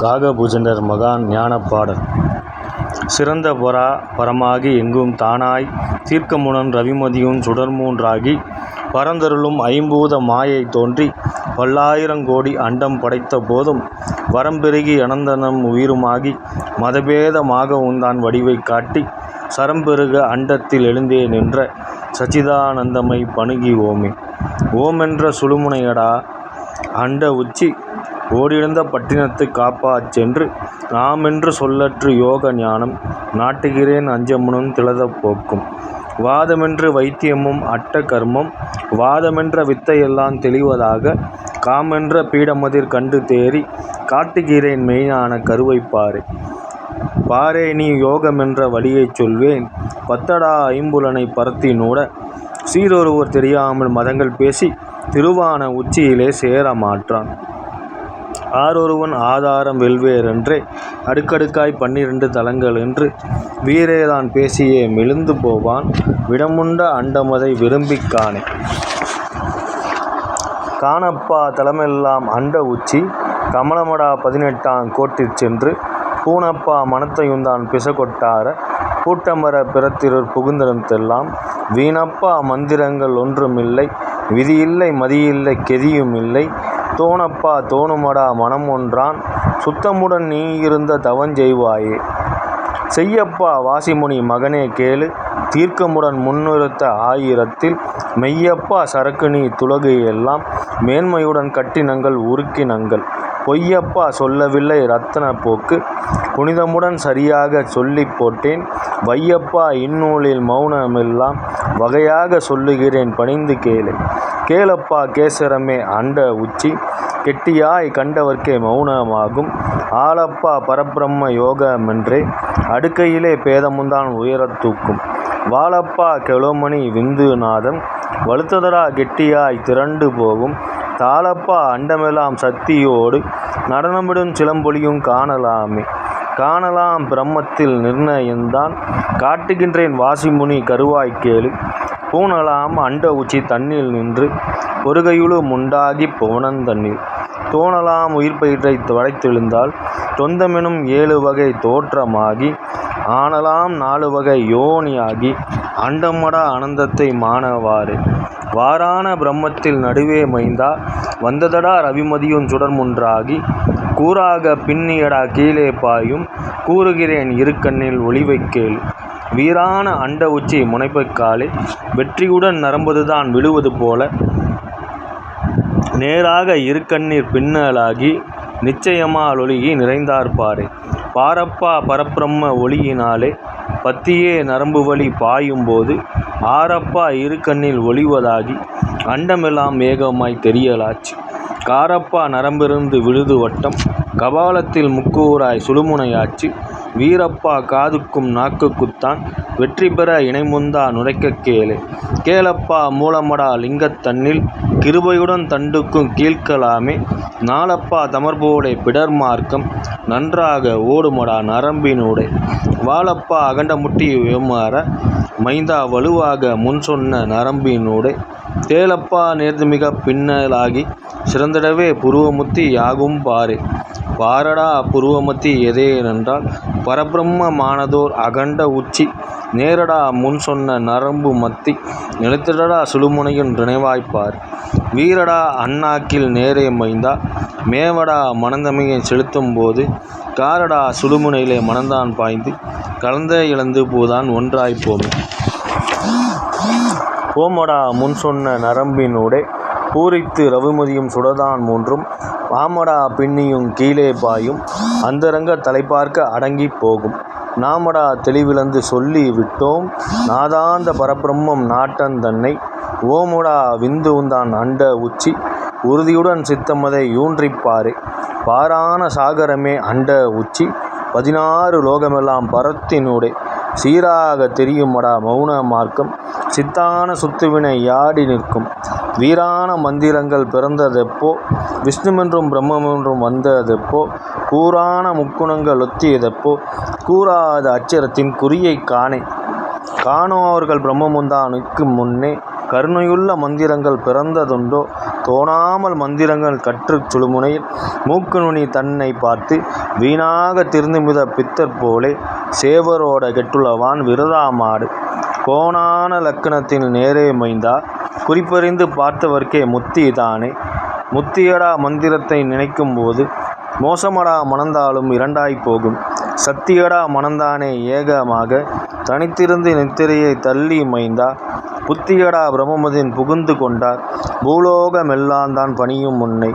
காகபூஜண்டர் மகான் ஞானப்பாடல். சிறந்த பரமாகி எங்கும் தானாய் தீர்க்கமுடன் ரவிமதியும் சுடர்மூன்றாகி பரந்தருளும் ஐம்பூத மாயை தோன்றி பல்லாயிரங்கோடி அண்டம் படைத்த போதும் வரம்பெருகி அனந்தனம் உயிருமாகி மதபேதமாக உந்தான் வடிவை காட்டி சரம்பெருக அண்டத்தில் எழுந்தே நின்ற சச்சிதானந்தமை பணுகி ஓமே. ஓமென்ற சுழுமுனையடா அண்ட உச்சி ஓடிருந்த பட்டினத்து காப்பாச் சென்று நாமென்று சொல்லற்று யோக ஞானம் நாட்டுகிறேன் அஞ்சமுனும் திலதப் போக்கும். வாதமென்று வைத்தியமும் அட்ட கர்மம் வாதமென்ற வித்தையெல்லாம் தெளிவதாக காமென்ற பீடமதிர் கண்டு தேறி காட்டுகிறேன் மெய்ஞான கருவைப்பாரே. பாரே நீ யோகமென்ற வழியைச் சொல்வேன் பத்தடா ஐம்புலனை பரத்தி நூட சீரொருவர் தெரியாமல் மதங்கள் பேசி திருவான உச்சியிலே சேர மாற்றான். ஆரொருவன் ஆதாரம் வெல்வேரென்றே அடுக்கடுக்காய் 12 தலங்கள் என்று வீரேதான் பேசியே மெலிந்து போவான் விடமுண்ட அண்டமதை விரும்பிக் காணே. காணப்பா தலமெல்லாம் அண்ட உச்சி கமலமடா 18ஆம் கோட்டிற் சென்று பூணப்பா மனத்தையுந்தான் பிசகொட்டார பூட்டமர பிறத்திருர் புகுந்திடத்தெல்லாம் வீணப்பா மந்திரங்கள் ஒன்றுமில்லை விதியில்லை மதியில்லை கெதியுமில்லை தோணப்பா தோணுமடா மனம் ஒன்றான் சுத்தமுடன் நீ இருந்த தவஞ்செய்வாயே. செய்யப்பா வாசிமுனி மகனே கேளு தீர்க்கமுடன் முன்னிறுத்த ஆயிரத்தில் மெய்யப்பா சரக்கு நீ துலகு எல்லாம் மேன்மையுடன் கட்டினங்கள் உருக்கினங்கள் பொய்யப்பா சொல்லவில்லை இரத்தன போக்கு புனிதமுடன் சரியாக சொல்லி போட்டேன் வையப்பா இந்நூலில் மௌனமெல்லாம் வகையாக சொல்லுகிறேன் பணிந்து கேளு. கேளப்பா கேசரமே அண்ட உச்சி கெட்டியாய் கண்டவர்க்கே மௌனமாகும் ஆளப்பா பரபிரம்ம யோகமென்றே அடுக்கையிலே பேதமுந்தான் உயரத் தூக்கும். வாழப்பா கெளமணி விந்துநாதம் வலுத்ததடா கெட்டியாய் திரண்டு போகும் தாளப்பா அண்டமெல்லாம் சக்தியோடு நடனமிடும் சிலம்பொலியும் காணலாமே. காணலாம் பிரம்மத்தில் நிர்ணயந்தான் காட்டுகின்றேன் வாசிமுனி கருவாய் கேளு. பூணலாம் அண்ட உச்சி தன்னில் நின்று பொறுகையுழு முண்டாகி புவனந்தன்னில் தோணலாம் உயிர்பயிற்றை வளைத்தெழுந்தால் தொந்தமெனும் 7 வகை தோற்றமாகி ஆனலாம் 4 வகை யோனியாகி அண்டமடா அனந்தத்தை மானவாறு. வாரான பிரம்மத்தில் நடுவே மைந்தா வந்ததடா ரவிமதியும் சுடர்முன்றாகி கூறாக பின்னியடா கீழே பாயும் கூறுகிறேன் இருக்கண்ணில் ஒளிவைக் கேளு. வீரான அண்ட உச்சி முனைப்பைக்காலே வெற்றியுடன் நரம்புதான் விழுவது போல நேராக இருக்கண்ணீர் பின்னலாகி நிச்சயமால் ஒளிகி நிறைந்தார்பாரே. பாரப்பா பரபிரம்ம ஒளியினாலே பத்தியே நரம்பு வழி பாயும்போது ஆரப்பா இருக்கண்ணில் ஒளிவதாகி அண்டமெல்லாம் ஏகமாய் தெரியலாச்சு. காரப்பா நரம்பிருந்து விழுது வட்டம் கபாலத்தில் முக்கூறாய் சுழுமுனையாச்சு. வீரப்பா காதுக்கும் நாக்குக்குத்தான் வெற்றி பெற இணைமுந்தா நுரைக்கக் கேளு. கேளப்பா மூலமடா லிங்கத்தன்னில் கிருபையுடன் தண்டுக்கும் கீழ்க்கலாமே நாளப்பா தமர்போலே பிடர்மார்க்கம் நன்றாக ஓடுமடா நரம்பினூடே. வாழப்பா அகண்டமுட்டி விமார மைந்தா வலுவாக முன் சொன்ன நரம்பினூடே தேளப்பா நேர்ந்துமிக பின்னலாகி சிறந்திடவே புருவமுத்தி யாகும் பாரே. பாரடா புருவமத்தி எதேனென்றால் பரபிரம்ம மானதோர் அகண்ட உச்சி நேரடா முன் சொன்ன நரம்பு மத்தி நிலைத்திடடா சுழுமுனையின் நினைவாய்ப்பார். வீரடா அண்ணாக்கில் நேரே மைந்தா மேவடா மனந்தமையை செலுத்தும் போது காரடா சுழுமுனையிலே மனந்தான் பாய்ந்து கலந்த இழந்து பூதான் ஒன்றாய்ப் போமே. போமடா முன் சொன்ன நரம்பினூடே பூரித்து ரவிமதியும் சுடதான் மூன்றும் பாமடா பின்னியும் கீழே பாயும் அந்தரங்க தலைப்பார்க்க அடங்கி போகும். நாமடா தெளிவிழந்து சொல்லி விட்டோம் நாதாந்த பரபிரம்மம் நாட்டந்தன்னை ஓமுடா விந்துந்தான் அண்ட உச்சி உறுதியுடன் சித்தமதை யூன்றிப்பாரே. பாரான சாகரமே அண்ட உச்சி 16 லோகமெல்லாம் பரத்தினூடே சீராக தெரியுமடா மௌன மார்க்கம் சித்தான சுத்துவினை யாடி நிற்கும். வீரான மந்திரங்கள் பிறந்ததெப்போ விஷ்ணுவென்றும் பிரம்மென்றும் வந்ததெப்போ கூரான முக்குணங்கள் ஒத்தியதெப்போ கூறாத அச்சரத்தின் குறியை காணே. காணோர்கள் பிரம்மமுந்தானுக்கு முன்னே கருணையுள்ள மந்திரங்கள் பிறந்ததுண்டோ தோணாமல் மந்திரங்கள் கற்றுச் சுழுமுனையில் மூக்கு நுனி தன்னை பார்த்து வீணாக திருந்துமித பித்தர் போலே சேவரோட கெட்டுளவான் விரதாமாடு கோணான லக்கணத்தில் நேரே மைந்தா குறிப்பறிந்து பார்த்தவர்க்கே முத்தி தானே. முத்தியடா மந்திரத்தை நினைக்கும் போது மோசமடா மணந்தாலும் இரண்டாய் போகும். சத்தியடா மணந்தானே ஏகமாக தனித்திருந்து நித்திரையை தள்ளி மைந்தா புத்தியடா பிரமமதின் புகுந்து கொண்டார் பூலோக மெல்லாந்தான் பணியும் முன்னை.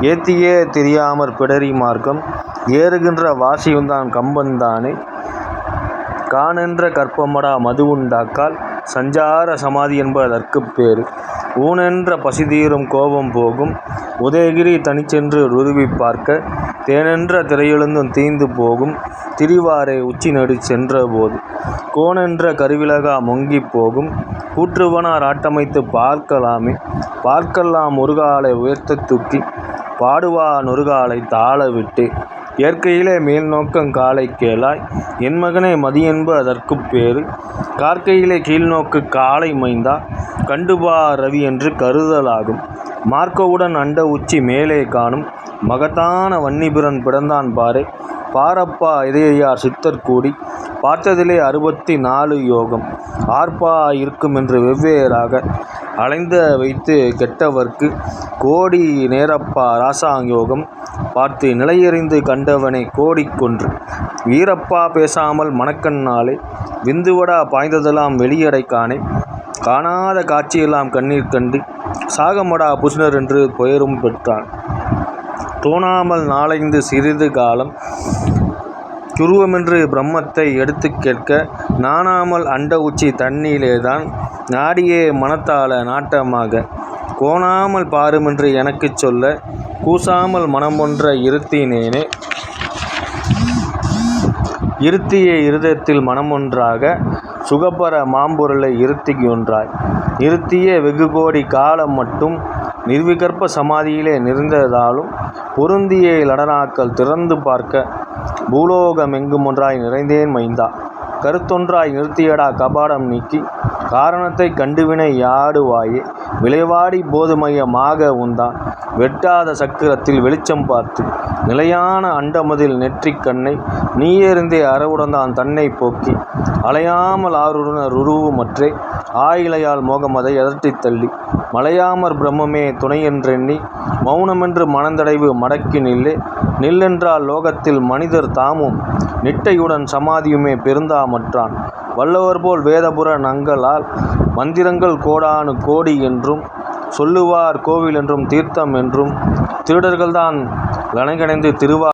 ஏத்தியே தெரியாமற் பிடரி மார்க்கம் ஏறுகின்ற வாசியுந்தான் கம்பந்தானே. காணென்ற கற்பமடா மது உண்டாக்கால் சஞ்சார சமாதி என்பதற்குப் பேறு. ஊனென்ற பசிதீரும் கோபம் போகும் உதயகிரி தனிச்சென்று ருருவி பார்க்க தேனென்ற திரையெழுந்தும் தீந்து போகும் திரிவாரே உச்சி நடு சென்ற போது. கோனென்ற கருவிலகா மொங்கிப் போகும் கூற்றுவனார் ஆட்டமைத்து பார்க்கலாமே. பார்க்கலாம் ஒருகாலை உயர்த்தத் தூக்கி பாடுவா நொருகாலை தாழ விட்டு. இயற்கையிலே மேல் நோக்கம் காலை கேளாய் என் மகனே மதியென்ப அதற்குப் பேறு. கார்க்கையிலே கீழ்நோக்கு காலை மைந்தா கண்டுபா ரவி என்று கருதலாகும். மார்க்கவுடன் அண்ட உச்சி மேலே காணும் மகத்தான வன்னிபிரன் பிறந்தான் பாரே. பாரப்பா இதையார் சித்தர் கூடி பார்த்ததிலே 64 யோகம். ஆர்ப்பா இருக்குமென்று வெவ்வேறாக அலைந்த வைத்து கெட்டவர்க்கு கோடி நேரப்பா ராசாயோகம் பார்த்து நிலையறிந்து கண்டவனை கோடிக் கொன்று. வீரப்பா பேசாமல் மனக்கண்ணாலே விந்துவடா பாய்ந்ததெல்லாம் வெளியடைக்கானே. காணாத காட்சியெல்லாம் கண்ணீர் கண்டு சாகமடா புஷ்ணர் என்று பெயரும் பெற்றான். தோணாமல் நாளைந்து சிறிது காலம் துருவமென்று பிரம்மத்தை எடுத்துக் கேட்க நாணாமல் அண்ட உச்சி தன்னிலேதான் நாடியே மனத்தால நாட்டமாக. கோணாமல் பாருமென்று எனக்குச் சொல்ல கூசாமல் மனமொன்ற இருத்தினேனே. இருத்திய இருதயத்தில் மனமொன்றாக சுகப்பர மாம்பொருளை இருத்தியொன்றாய். இருத்திய வெகுகோடி காலம் மட்டும் நிர்விகற்ப சமாதியிலே நிறைந்ததாலும் பொருந்திய லடனாக்கள் திறந்து பார்க்க பூலோகமெங்குமொன்றாய் நிறைந்தேன் மைந்தா. கருத்தொன்றாய் நிறுத்தியடா கபாடம் நீக்கி காரணத்தை கண்டுவினை யாடுவாயே. விளைவாடி போதுமையமாக உந்தான் வெட்டாத சக்கரத்தில் வெளிச்சம் பார்த்து நிலையான அண்டமதில் நெற்றிக் கண்ணை நீயறிந்தே அறவுடந்தான் தன்னை போக்கி அலையாமல் ஆருணர் உருவுமற்றே ஆயிலையால் மோகமதை அதட்டித் தள்ளி மலையாமற் பிரம்மமே துணையென்றெண்ணி மௌனமென்று மனந்தடைவு மடக்கி நில்லே. நில்லென்றால் லோகத்தில் மனிதர் தாமும் நிட்டையுடன் சமாதியுமே பெருந்தாமற்றான். வல்லவர்போல் வேதபுர நங்களால் மந்திரங்கள் கோடானு கோடி என்றும் சொல்லுவார் கோவில் என்றும் தீர்த்தம் என்றும் திருடர்கள்தான் லனகணைந்து திருவா